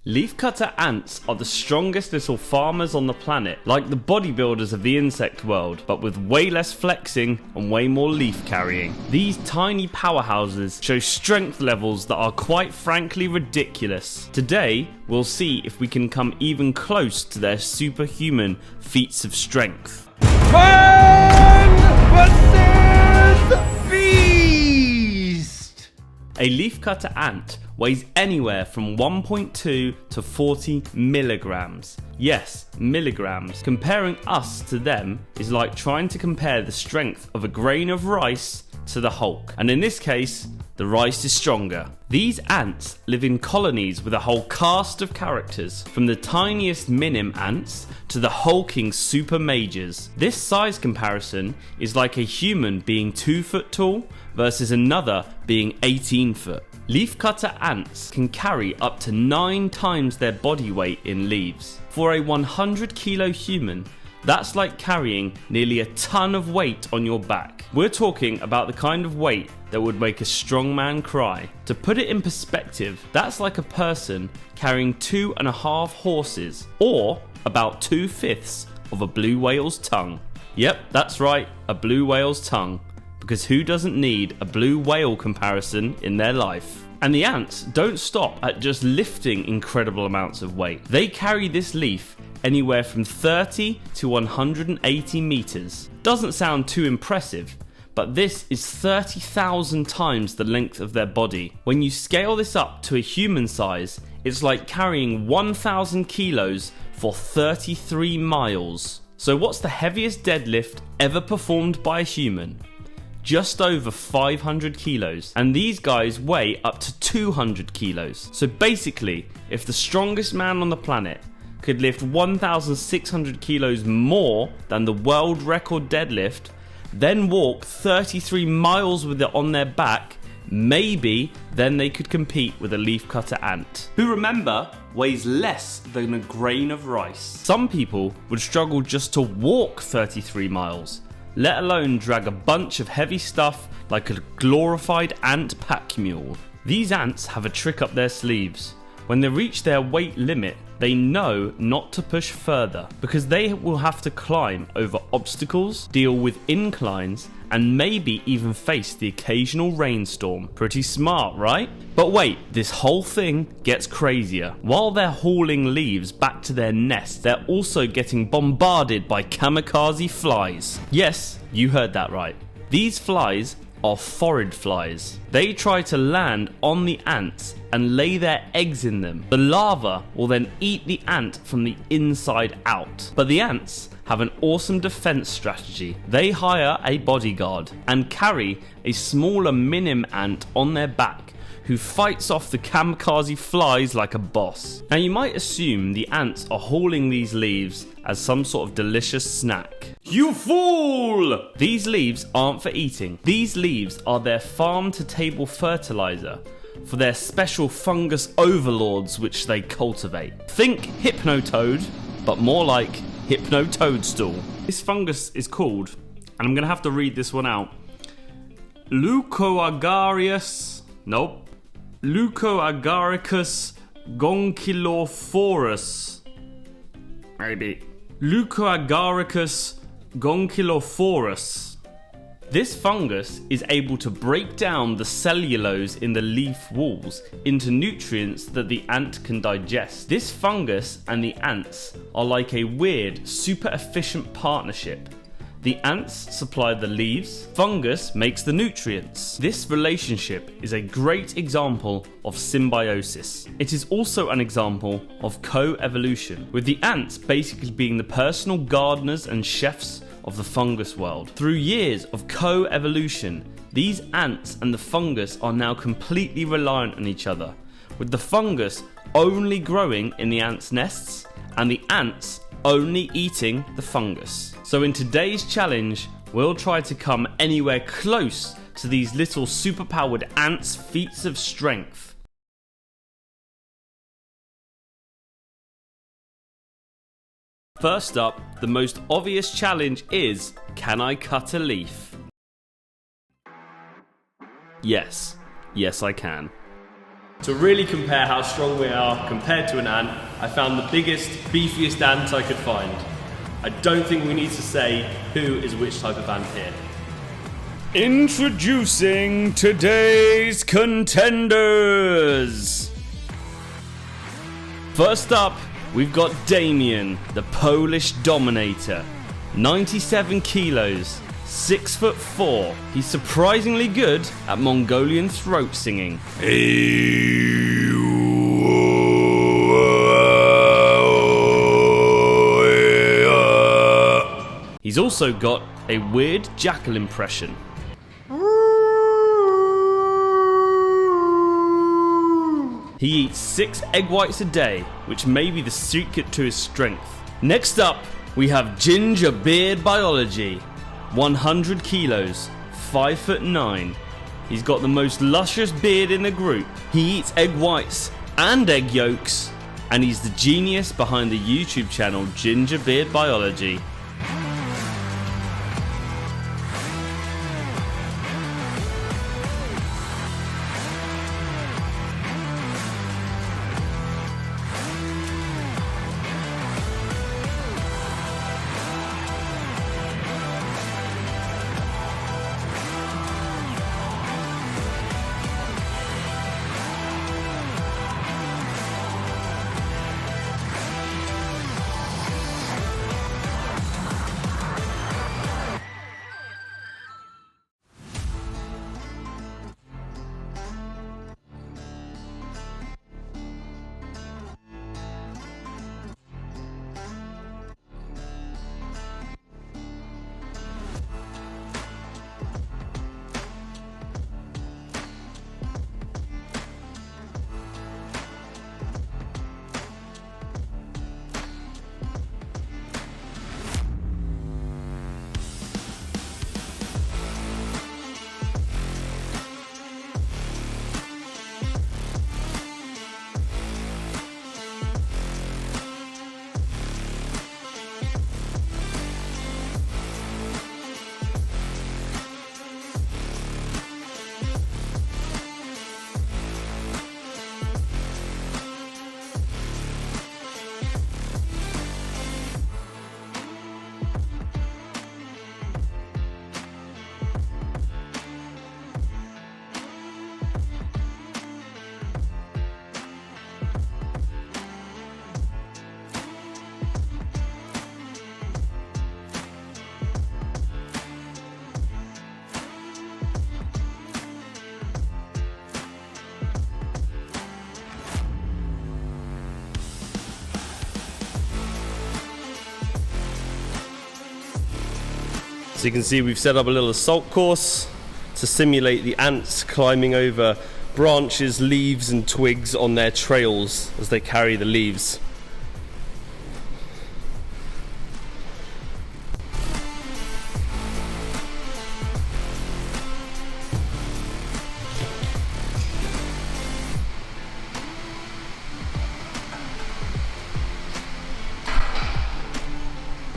Leafcutter ants are the strongest little farmers on the planet, like the bodybuilders of the insect world, but with way less flexing and way more leaf carrying. These tiny powerhouses show strength levels that are quite frankly ridiculous. Today, we'll see if we can come even close to their superhuman feats of strength. Beast! A leafcutter ant weighs anywhere from 1.2 to 40 milligrams. Yes, milligrams. Comparing us to them is like trying to compare the strength of a grain of rice to the Hulk. And in this case, the rice is stronger. These ants live in colonies with a whole cast of characters, from the tiniest minim ants to the hulking super majors. This size comparison is like a human being 2 foot tall versus another being 18 foot. Leafcutter ants can carry up to 9 times their body weight in leaves. For a 100 kilo human, that's like carrying nearly a ton of weight on your back. We're talking about the kind of weight that would make a strong man cry. To put it in perspective, that's like a person carrying 2.5 horses, or about 2/5 of a blue whale's tongue. Yep, that's right, a blue whale's tongue. Because who doesn't need a blue whale comparison in their life? And the ants don't stop at just lifting incredible amounts of weight. They carry this leaf anywhere from 30 to 180 meters. Doesn't sound too impressive, but this is 30,000 times the length of their body. When you scale this up to a human size, it's like carrying 1,000 kilos for 33 miles. So what's the heaviest deadlift ever performed by a human? Just over 500 kilos, and these guys weigh up to 200 kilos. So basically, if the strongest man on the planet could lift 1,600 kilos more than the world record deadlift, then walk 33 miles with it on their back, maybe then they could compete with a leafcutter ant, who, remember, weighs less than a grain of rice. Some people would struggle just to walk 33 miles, let alone drag a bunch of heavy stuff like a glorified ant pack mule. These ants have a trick up their sleeves. When they reach their weight limit, they know not to push further, because they will have to climb over obstacles, deal with inclines, and maybe even face the occasional rainstorm. Pretty smart, right? But wait, this whole thing gets crazier. While they're hauling leaves back to their nest, they're also getting bombarded by kamikaze flies. Yes, you heard that right. These flies are phorid flies. They try to land on the ants and lay their eggs in them. The larva will then eat the ant from the inside out. But the ants have an awesome defense strategy. They hire a bodyguard and carry a smaller minim ant on their back, who fights off the kamikaze flies like a boss. Now you might assume the ants are hauling these leaves as some sort of delicious snack. You fool! These leaves aren't for eating. These leaves are their farm to table fertilizer for their special fungus overlords which they cultivate. Think hypnotoad, but more like hypnotoadstool. This fungus is called, and I'm gonna have to read this one out, Leucoagaricus gonchilophorus. Maybe. Leucoagaricus gonchilophorus. This fungus is able to break down the cellulose in the leaf walls into nutrients that the ant can digest. This fungus and the ants are like a weird, super efficient partnership. The ants supply the leaves, fungus makes the nutrients. This relationship is a great example of symbiosis. It is also an example of co-evolution, with the ants basically being the personal gardeners and chefs of the fungus world. Through years of co-evolution, these ants and the fungus are now completely reliant on each other, with the fungus only growing in the ants' nests and the ants only eating the fungus. So in today's challenge, we'll try to come anywhere close to these little superpowered ants' feats of strength. First up, the most obvious challenge is, can I cut a leaf? Yes I can. To really compare how strong we are compared to an ant, I found the biggest, beefiest ant I could find. I don't think we need to say who is which type of ant here. Introducing today's contenders! First up, we've got Damien, the Polish Dominator. 97 kilos, 6'4". He's surprisingly good at Mongolian throat singing. He's also got a weird jackal impression. He eats 6 egg whites a day, which may be the secret to his strength. Next up, we have Ginger Beard Biology. 100 kilos, 5'9". He's got the most luscious beard in the group. He eats egg whites and egg yolks, and he's the genius behind the YouTube channel Ginger Beard Biology. So you can see we've set up a little assault course to simulate the ants climbing over branches, leaves and twigs on their trails as they carry the leaves.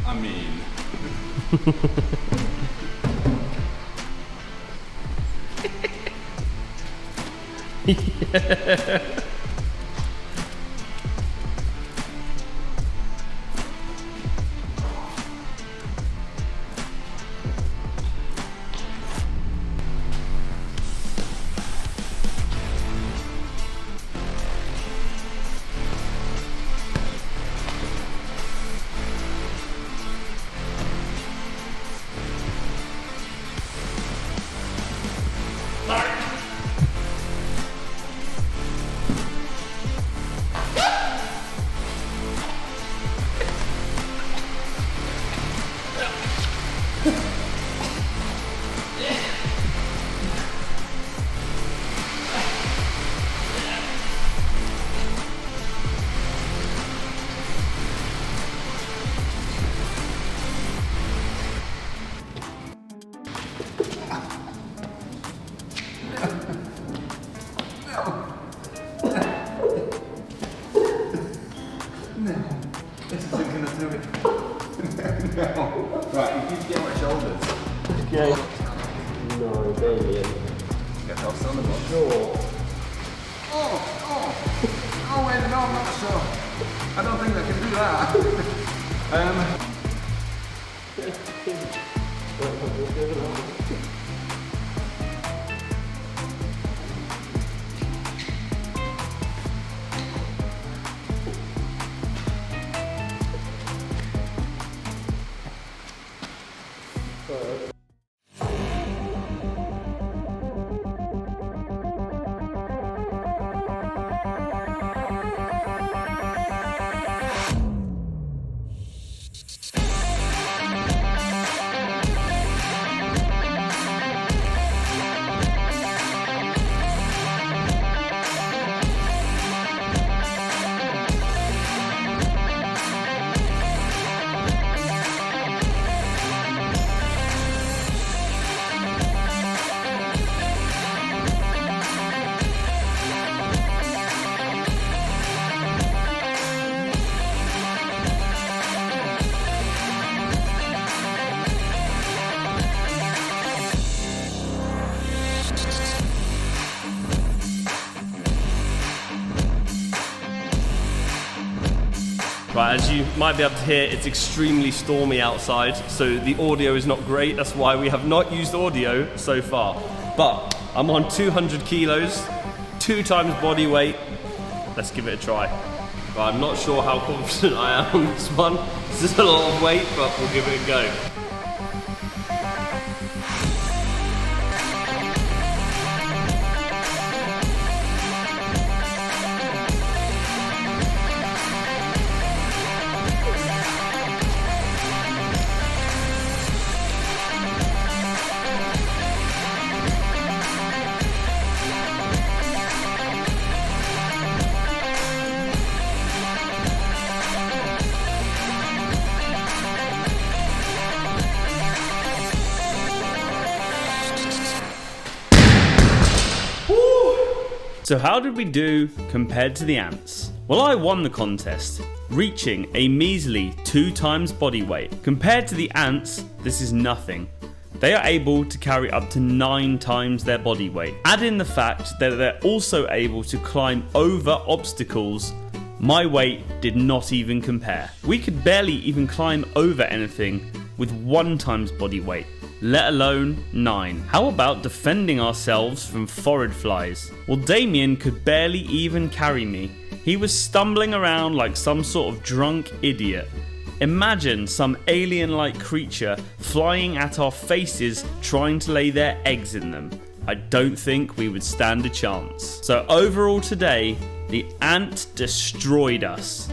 I mean... Yeah. This isn't going to do it. No. Right, you keep getting my shoulders. Okay. No, Damien. Get else on the box. Sure. Oh! Oh wait, no, I'm not sure. I don't think I can do that. Right, as you might be able to hear, it's extremely stormy outside, so the audio is not great. That's why we have not used audio so far. But I'm on 200 kilos, 2 times body weight. Let's give it a try. Right, I'm not sure how confident I am on this one. This is a lot of weight, but we'll give it a go. So how did we do compared to the ants? Well, I won the contest, reaching a measly 2 times body weight. Compared to the ants, this is nothing. They are able to carry up to 9 times their body weight. Add in the fact that they're also able to climb over obstacles. My weight did not even compare. We could barely even climb over anything with 1 times body weight, let alone 9. How about defending ourselves from phorid flies? Well, Damien could barely even carry me. He was stumbling around like some sort of drunk idiot. Imagine some alien-like creature flying at our faces trying to lay their eggs in them. I don't think we would stand a chance. So overall today, the ant destroyed us.